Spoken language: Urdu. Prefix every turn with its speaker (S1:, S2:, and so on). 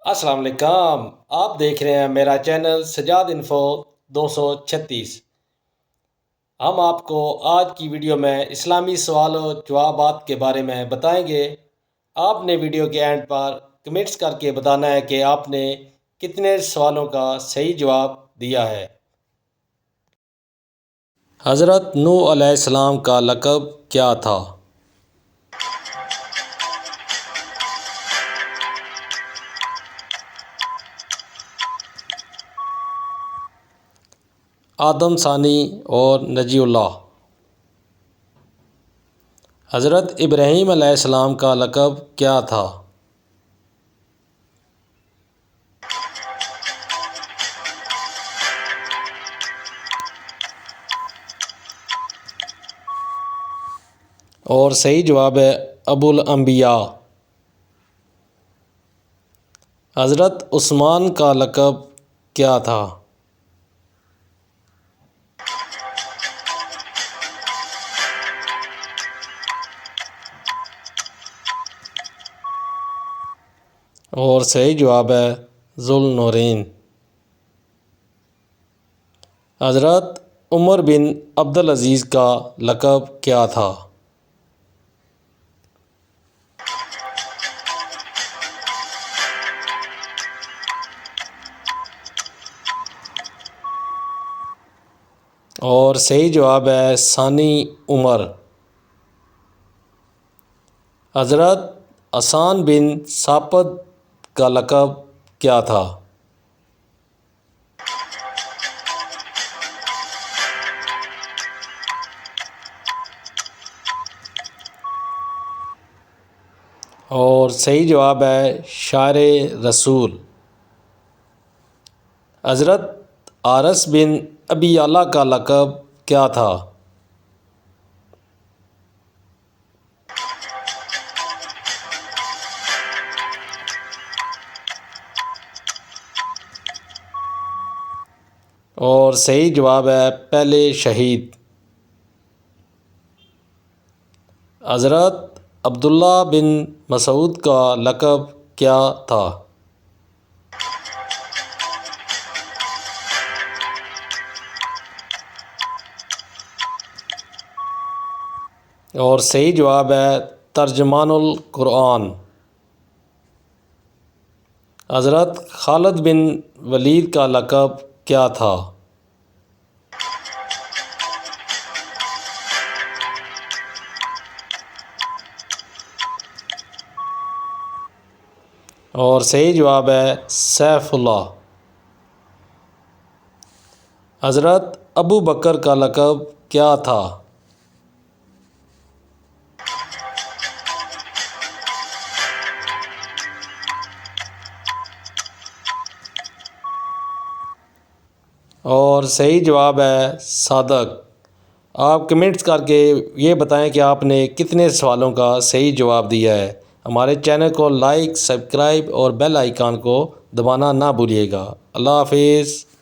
S1: السلام علیکم، آپ دیکھ رہے ہیں میرا چینل سجاد انفو 236۔ ہم آپ کو آج کی ویڈیو میں اسلامی سوال و جوابات کے بارے میں بتائیں گے۔ آپ نے ویڈیو کے اینڈ پر کمنٹس کر کے بتانا ہے کہ آپ نے کتنے سوالوں کا صحیح جواب دیا ہے۔ حضرت نوح علیہ السلام کا لقب کیا تھا؟ آدم ثانی اور نجی اللہ۔ حضرت ابراہیم علیہ السلام کا لقب کیا تھا؟ اور صحیح جواب ہے ابو الانبیاء۔ حضرت عثمان کا لقب کیا تھا؟ اور صحیح جواب ہے ذو النورین۔ حضرت عمر بن عبدالعزیز کا لقب کیا تھا؟ اور صحیح جواب ہے ثانی عمر۔ حضرت حسان بن ثابت کا لقب کیا تھا؟ اور صحیح جواب ہے شاعر رسول۔ حضرت حارث بن ابی اعلیٰ کا لقب کیا تھا؟ اور صحیح جواب ہے پہلے شہید۔ حضرت عبداللہ بن مسعود کا لقب کیا تھا؟ اور صحیح جواب ہے ترجمان القرآن۔ حضرت خالد بن ولید کا لقب کیا تھا؟ اور صحیح جواب ہے سیف اللہ۔ حضرت ابو بکر کا لقب کیا تھا؟ اور صحیح جواب ہے صادق۔ آپ کمنٹس کر کے یہ بتائیں کہ آپ نے کتنے سوالوں کا صحیح جواب دیا ہے۔ ہمارے چینل کو لائک، سبسکرائب اور بیل آئیکن کو دبانا نہ بھولیے گا۔ اللہ حافظ۔